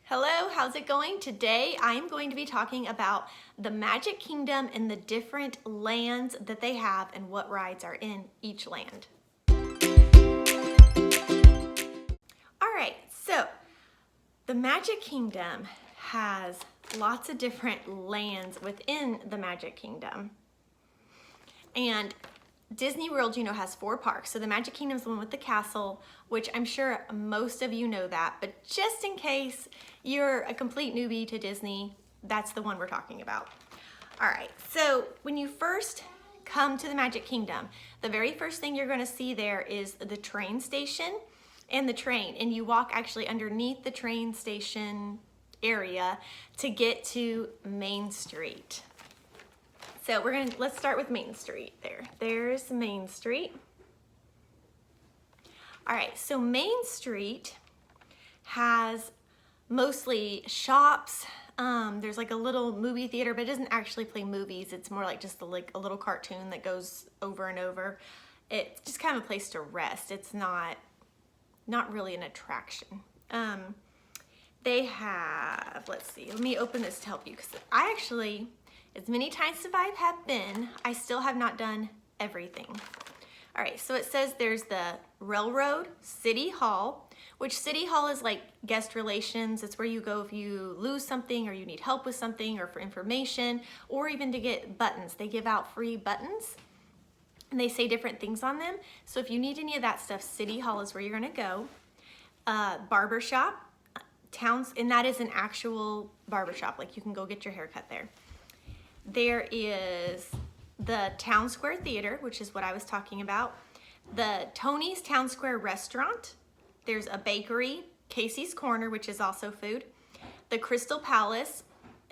Hello, how's it going? Today I'm going to be talking about the Magic Kingdom and the different lands that they have and what rides are in each land. Alright, so the Magic Kingdom has lots of different lands within the Magic Kingdom. And Disney World, has 4 parks. So the Magic Kingdom is the one with the castle, which I'm sure most of you know that, but just in case you're a complete newbie to Disney, that's the one we're talking about. All right, so when you first come to the Magic Kingdom, the very first thing you're gonna see there is the train station and the train, and you walk actually underneath the train station area to get to Main Street. So let's start with Main Street there. There's Main Street. All right, so Main Street has mostly shops. There's like a little movie theater, but it doesn't actually play movies. It's more like just a little cartoon that goes over and over. It's just kind of a place to rest. It's not really an attraction. They have, let's see, let me open this to help you, because I actually, as many times as I have been, I still have not done everything. All right, so it says there's the Railroad, City Hall, which City Hall is like guest relations. It's where you go if you lose something or you need help with something or for information or even to get buttons. They give out free buttons and they say different things on them. So if you need any of that stuff, City Hall is where you're gonna go. Barbershop, towns, and that is an actual barbershop. Like you can go get your hair cut there. There is the Town Square Theater, which is what I was talking about. The Tony's Town Square Restaurant. There's a bakery, Casey's Corner, which is also food. The Crystal Palace,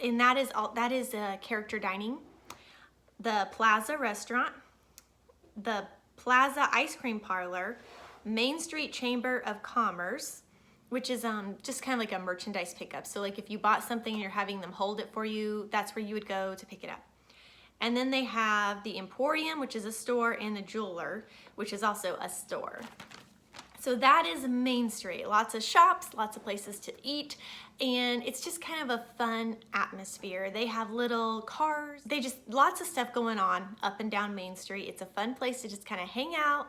and that is character dining. The Plaza Restaurant. The Plaza Ice Cream Parlor. Main Street Chamber of Commerce, which is just kind of like a merchandise pickup. So like if you bought something and you're having them hold it for you, that's where you would go to pick it up. And then they have the Emporium, which is a store, and the Jeweler, which is also a store. So that is Main Street. Lots of shops, lots of places to eat, and it's just kind of a fun atmosphere. They have little cars. Lots of stuff going on up and down Main Street. It's a fun place to just kind of hang out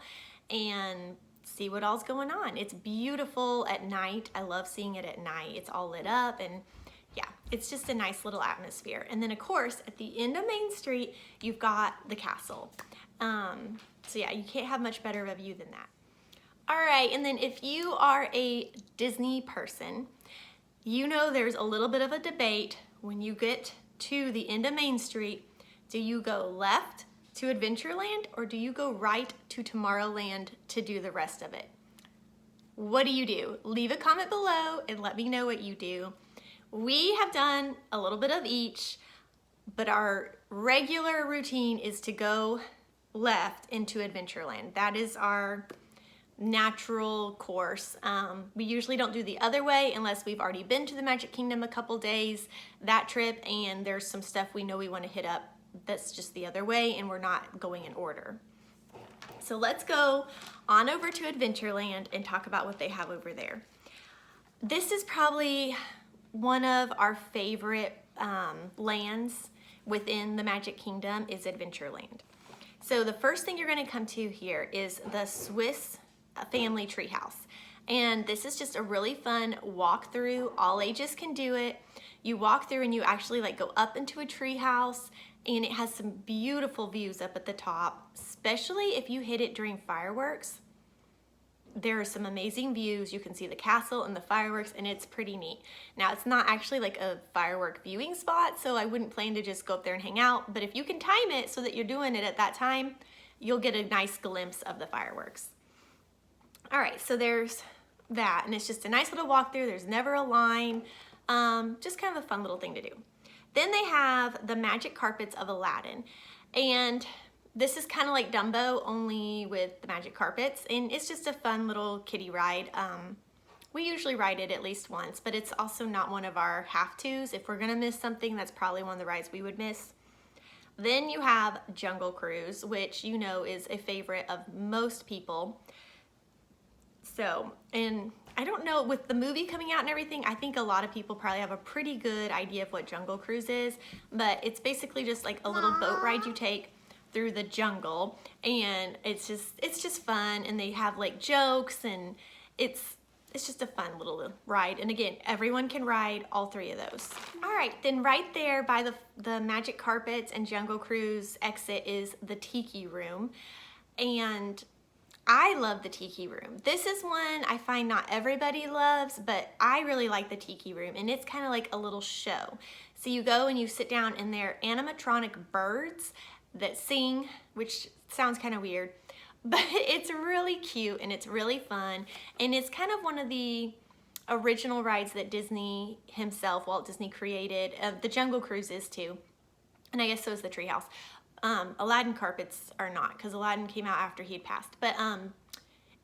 and see what all's going on. It's beautiful at night. I love seeing it at night. It's all lit up, and yeah, it's just a nice little atmosphere. And then of course, at the end of Main Street, you've got the castle. So yeah, you can't have much better of a view than that. All right, and then if you are a Disney person, you know there's a little bit of a debate when you get to the end of Main Street. Do you go left to Adventureland or do you go right to Tomorrowland to do the rest of it? What do you do? Leave a comment below and let me know what you do. We have done a little bit of each, but our regular routine is to go left into Adventureland. That is our natural course. We usually don't do the other way unless we've already been to the Magic Kingdom a couple days that trip and there's some stuff we know we want to hit up that's just the other way and we're not going in order. So let's go on over to Adventureland and talk about what they have over there. This is probably one of our favorite lands within the Magic Kingdom is Adventureland. So the first thing you're going to come to here is the Swiss Family Treehouse. And this is just a really fun walkthrough. All ages can do it. You walk through and you actually go up into a treehouse, and it has some beautiful views up at the top, especially if you hit it during fireworks. There are some amazing views. You can see the castle and the fireworks, and it's pretty neat. Now, it's not actually like a firework viewing spot, so I wouldn't plan to just go up there and hang out, but if you can time it so that you're doing it at that time, you'll get a nice glimpse of the fireworks. All right, so there's that, and it's just a nice little walkthrough. There's never a line, just kind of a fun little thing to do. Then they have the Magic Carpets of Aladdin, and this is kind of like Dumbo, only with the magic carpets, and it's just a fun little kiddie ride. We usually ride it at least once, but it's also not one of our have-tos. If we're gonna miss something, that's probably one of the rides we would miss. Then you have Jungle Cruise, which is a favorite of most people. So, and I don't know, with the movie coming out and everything, I think a lot of people probably have a pretty good idea of what Jungle Cruise is, but it's basically just like a little boat ride you take through the jungle, and it's just fun, and they have like jokes, and it's just a fun little ride. And again, everyone can ride all 3 of those. All right, then right there by the Magic Carpets and Jungle Cruise exit is the Tiki Room, and I love the Tiki Room. This is one I find not everybody loves, but I really like the Tiki Room, and it's kind of like a little show. So you go and you sit down, and they're animatronic birds that sing, which sounds kind of weird, but it's really cute and it's really fun, and it's kind of one of the original rides that Disney himself, Walt Disney, created. The Jungle Cruise is too, and I guess so is the Treehouse. Aladdin Carpets are not, because Aladdin came out after he'd passed, but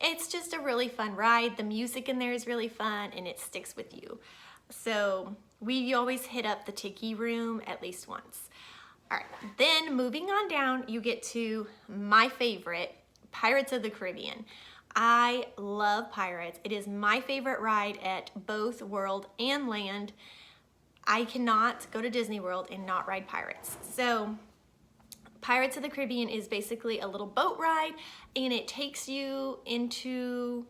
it's just a really fun ride. The music in there is really fun, and it sticks with you. So we always hit up the Tiki Room at least once. All right, then moving on down, you get to my favorite, Pirates of the Caribbean. I love Pirates. It is my favorite ride at both World and Land. I cannot go to Disney World and not ride Pirates. So Pirates of the Caribbean is basically a little boat ride, and it takes you into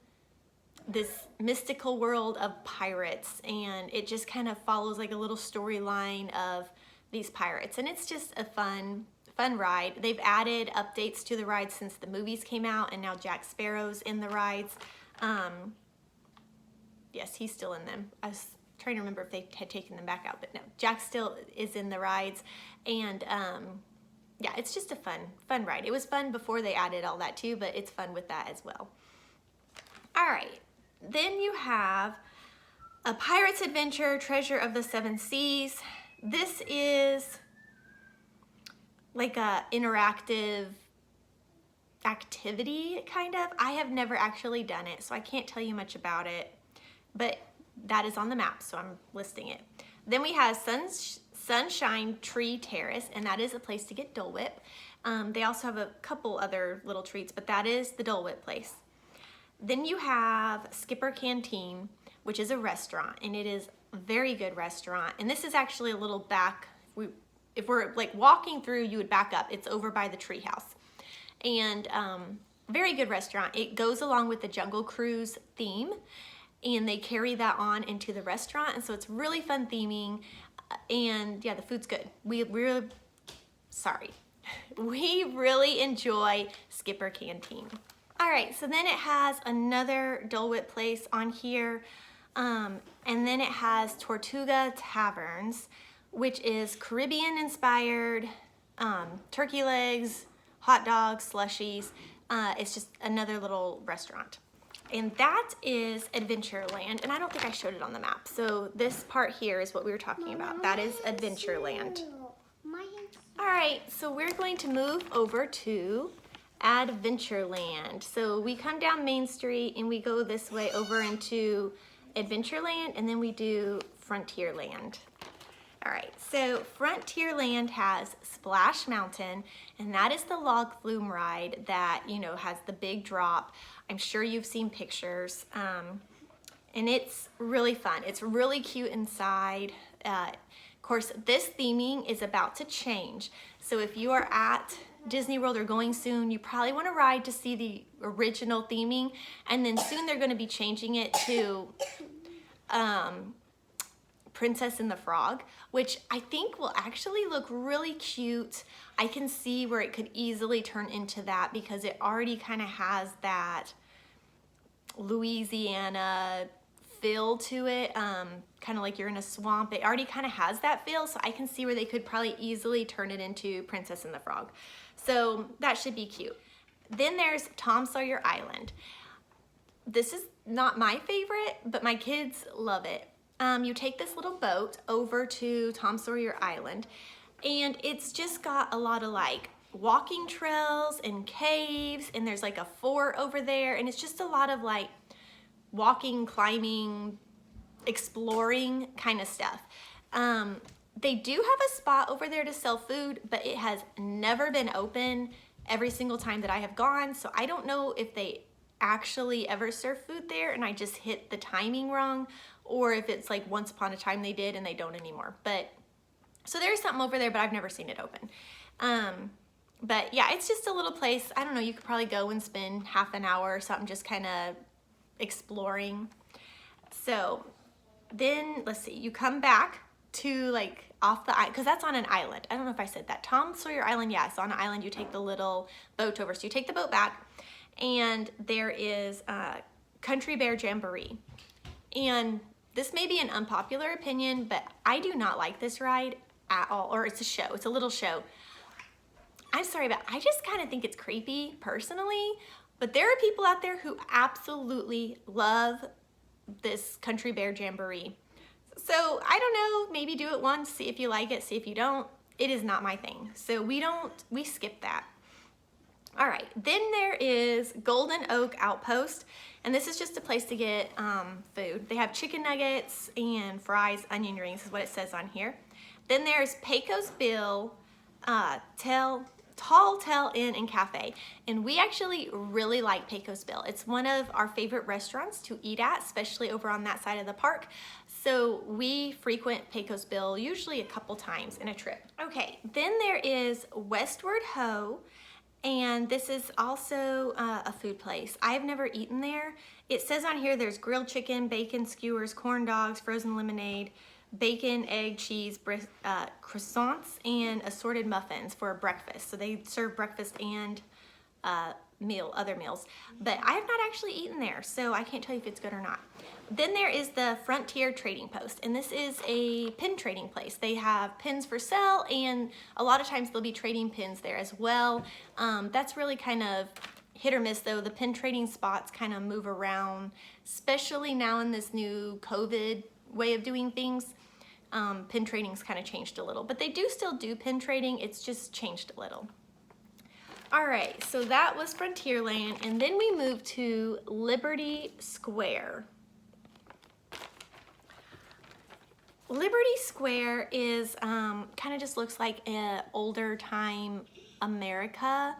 this mystical world of pirates, and it just kind of follows like a little storyline of these pirates, and it's just a fun ride. They've added updates to the ride since the movies came out, and now Jack Sparrow's in the rides. Yes, he's still in them. I was trying to remember if they had taken them back out, but no, Jack still is in the rides, and yeah, it's just a fun ride. It was fun before they added all that too, but it's fun with that as well. All right, then you have A Pirate's Adventure, Treasure of the Seven Seas. This is like a interactive activity, kind of. I have never actually done it, so I can't tell you much about it, but that is on the map, so I'm listing it. Then we have Sunshine Tree Terrace, and that is a place to get Dole Whip. They also have a couple other little treats, but that is the Dole Whip place. Then you have Skipper Canteen, which is a restaurant, and it is a very good restaurant. And this is actually a little back. If we're like walking through, you would back up. It's over by the Treehouse. And very good restaurant. It goes along with the Jungle Cruise theme, and they carry that on into the restaurant, and so it's really fun theming. And yeah, the food's good. We really enjoy Skipper Canteen. All right, so then it has another Dole Whip place on here, and then it has Tortuga Taverns, which is Caribbean inspired, turkey legs, hot dogs, slushies. It's just another little restaurant. And that is Adventureland, and I don't think I showed it on the map. So this part here is what we were talking about. That is Adventureland. All right, so we're going to move over to Adventureland. So we come down Main Street and we go this way over into Adventureland, and then we do Frontierland. All right, so Frontierland has Splash Mountain, and that is the log flume ride that, you know, has the big drop. I'm sure you've seen pictures, and it's really fun. It's really cute inside. Of course, this theming is about to change. So if you are at Disney World or going soon, you probably want to ride to see the original theming, and then soon they're going to be changing it to Princess and the Frog, which I think will actually look really cute. I can see where it could easily turn into that because it already kind of has that Louisiana feel to it, kind of like you're in a swamp. It already kind of has that feel, so I can see where they could probably easily turn it into Princess and the Frog. So that should be cute. Then there's Tom Sawyer Island. This is not my favorite, but my kids love it. You take this little boat over to Tom Sawyer Island, and it's just got a lot of like walking trails and caves, and there's like a fort over there, and it's just a lot of like walking, climbing, exploring kind of stuff. They do have a spot over there to sell food, but it has never been open every single time that I have gone, so I don't know if they actually ever serve food there and I just hit the timing wrong, or if it's like once upon a time they did and they don't anymore. But so there's something over there, but I've never seen it open. But yeah, it's just a little place. I don't know, you could probably go and spend half an hour or something just kind of exploring. So then let's see, you come back to like off the island, because that's on an island. I don't know if I said that. Tom Sawyer Island, yeah, it's on an island. You take the little boat over. So you take the boat back, and there is Country Bear Jamboree. And this may be an unpopular opinion, but I do not like this ride at all. Or it's a show, it's a little show. I'm sorry, but I just kind of think it's creepy personally. But there are people out there who absolutely love this Country Bear Jamboree. So I don't know, maybe do it once, see if you like it, see if you don't. It is not my thing. So we skip that. All right, then there is Golden Oak Outpost, and this is just a place to get food. They have chicken nuggets and fries, onion rings is what it says on here. Then there's Pecos Bill, Tall Tale Inn and Cafe, and we actually really like Pecos Bill. It's one of our favorite restaurants to eat at, especially over on that side of the park. So we frequent Pecos Bill usually a couple times in a trip. Okay, then there is Westward Ho, and this is also a food place. I've never eaten there. It says on here there's grilled chicken, bacon skewers, corn dogs, frozen lemonade, bacon, egg, cheese, croissants, and assorted muffins for breakfast. So they serve breakfast and other meals. But I have not actually eaten there, so I can't tell you if it's good or not. Then there is the Frontier Trading Post, and this is a pin trading place. They have pins for sale, and a lot of times they'll be trading pins there as well. That's really kind of hit or miss though. The pin trading spots kind of move around, especially now in this new COVID way of doing things. Pin trading's kind of changed a little, but they do still do pin trading. It's just changed a little. All right, so that was Frontierland, and then we moved to Liberty Square. Liberty Square is kind of just looks like an older time America,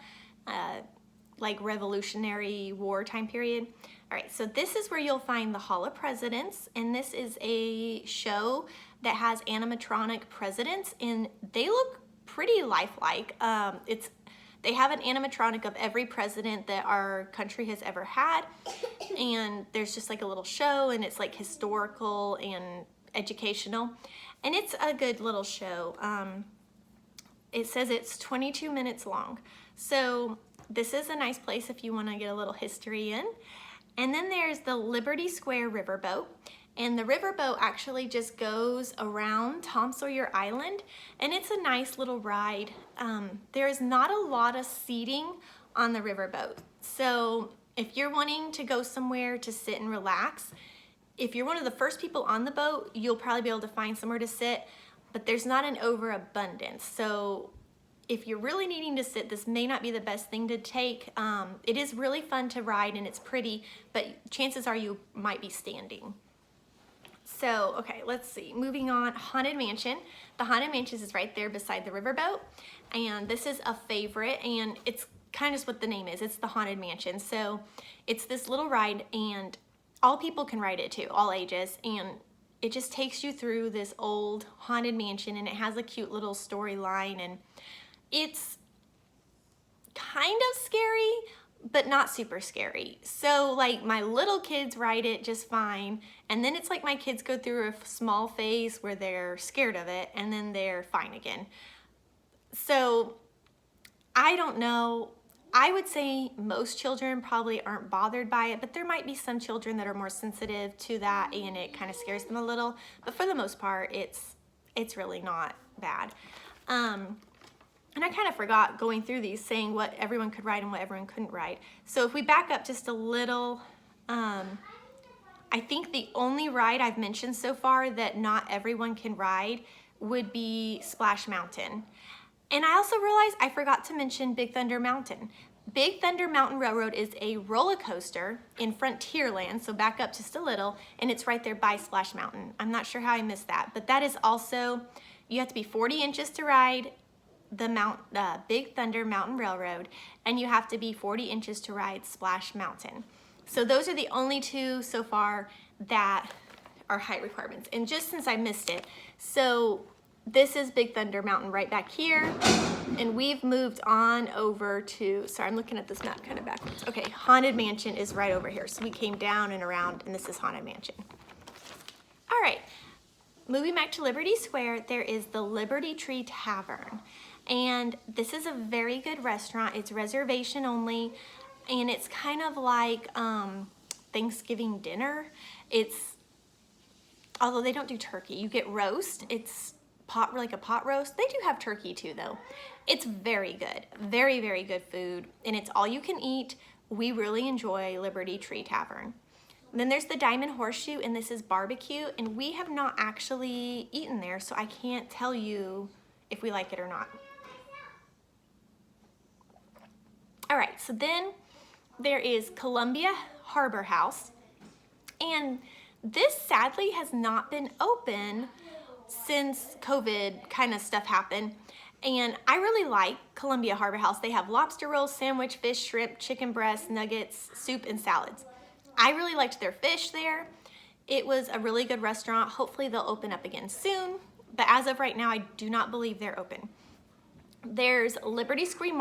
like Revolutionary War time period. All right, so this is where you'll find the Hall of Presidents, and this is a show that has animatronic presidents, and they look pretty lifelike. They have an animatronic of every president that our country has ever had, and there's just like a little show, and it's like historical and educational, and it's a good little show. It says it's 22 minutes long, so this is a nice place if you want to get a little history in. And then there's the Liberty Square Riverboat, and the riverboat actually just goes around Tom Sawyer Island, and it's a nice little ride. There is not a lot of seating on the riverboat, so if you're wanting to go somewhere to sit and relax, if you're one of the first people on the boat, you'll probably be able to find somewhere to sit, but there's not an overabundance. So if you're really needing to sit, this may not be the best thing to take. It is really fun to ride and it's pretty, but chances are you might be standing. So, okay, let's see. Moving on, Haunted Mansion. The Haunted Mansion is right there beside the riverboat, and this is a favorite, and it's kind of just what the name is. It's the Haunted Mansion. So it's this little ride, and all people can ride it too, all ages, and it just takes you through this old haunted mansion, and it has a cute little storyline, and it's kind of scary, but not super scary. So like my little kids ride it just fine, and then it's like my kids go through a small phase where they're scared of it, and then they're fine again. So I don't know. I would say most children probably aren't bothered by it, but there might be some children that are more sensitive to that and it kind of scares them a little. But for the most part, it's really not bad. And I kind of forgot going through these saying what everyone could ride and what everyone couldn't ride. So if we back up just a little, I think the only ride I've mentioned so far that not everyone can ride would be Splash Mountain. And I also realized I forgot to mention Big Thunder Mountain. Big Thunder Mountain Railroad is a roller coaster in Frontierland, so back up just a little, and it's right there by Splash Mountain. I'm not sure how I missed that, but that is also, you have to be 40 inches to ride the Big Thunder Mountain Railroad, and you have to be 40 inches to ride Splash Mountain. So those are the only two so far that are height requirements. And just since I missed it, so this is Big Thunder Mountain right back here. And we've moved on over to, sorry, I'm looking at this map kind of backwards. Okay, Haunted Mansion is right over here. So we came down and around, and this is Haunted Mansion. All right, moving back to Liberty Square, there is the Liberty Tree Tavern. And this is a very good restaurant. It's reservation only, and it's kind of like Thanksgiving dinner. It's, although they don't do turkey, you get roast. It's like a pot roast. They do have turkey too though. It's very good, very, very good food, and it's all you can eat. We really enjoy Liberty Tree Tavern. And then there's the Diamond Horseshoe, and this is barbecue, and we have not actually eaten there, so I can't tell you if we like it or not. All right, so then there is Columbia Harbor House, and this sadly has not been open since COVID kind of stuff happened. And I really like Columbia Harbor House. They have lobster rolls, sandwich, fish, shrimp, chicken breast, nuggets, soup, and salads. I really liked their fish there. It was a really good restaurant. Hopefully they'll open up again soon. But as of right now, I do not believe they're open. There's Liberty Square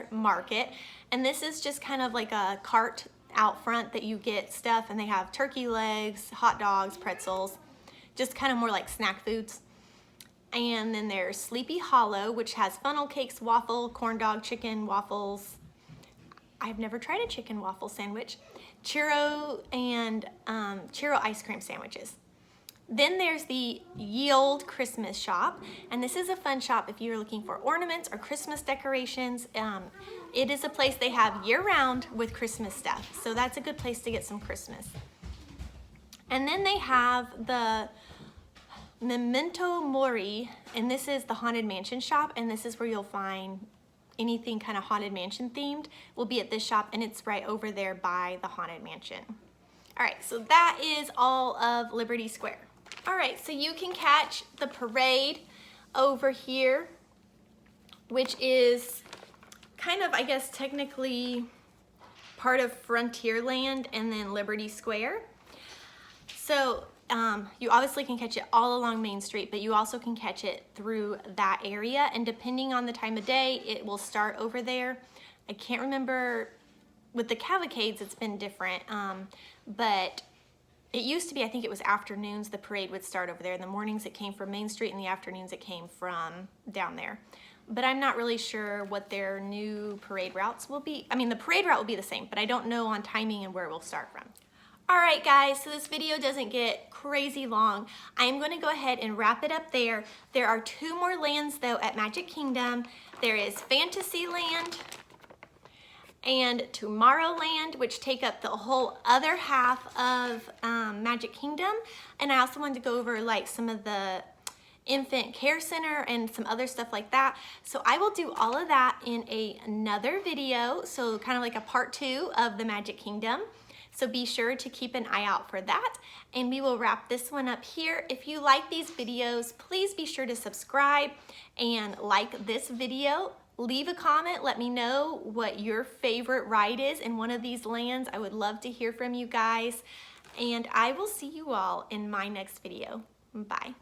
Market. And this is just kind of like a cart out front that you get stuff. And they have turkey legs, hot dogs, pretzels. Just kind of more like snack foods. And then there's Sleepy Hollow, which has funnel cakes, waffle, corn dog, chicken, waffles. I've never tried a chicken waffle sandwich. Churro and churro ice cream sandwiches. Then there's the Yield Christmas Shop. And this is a fun shop if you're looking for ornaments or Christmas decorations. It is a place they have year-round with Christmas stuff. So that's a good place to get some Christmas. And then they have the Memento Mori, and this is the Haunted Mansion shop, and this is where you'll find anything kind of Haunted Mansion themed will be at this shop, and it's right over there by the Haunted Mansion. All right, so that is all of Liberty Square. All right, so you can catch the parade over here, which is kind of, I guess, technically part of Frontierland and then Liberty Square. So you obviously can catch it all along Main Street, but you also can catch it through that area. And depending on the time of day, it will start over there. I can't remember, with the cavalcades, it's been different. But it used to be, I think it was afternoons, the parade would start over there. In the mornings, it came from Main Street. In the afternoons, it came from down there. But I'm not really sure what their new parade routes will be. I mean, the parade route will be the same, but I don't know on timing and where it will start from. All right, guys, so this video doesn't get crazy long. I'm going to go ahead and wrap it up there. There are 2 more lands, though, at Magic Kingdom. There is Fantasyland and Tomorrowland, which take up the whole other half of Magic Kingdom. And I also wanted to go over like some of the infant care center and some other stuff like that. So I will do all of that in another video. So kind of like a part 2 of the Magic Kingdom. So be sure to keep an eye out for that. And we will wrap this one up here. If you like these videos, please be sure to subscribe and like this video. Leave a comment. Let me know what your favorite ride is in one of these lands. I would love to hear from you guys. And I will see you all in my next video. Bye.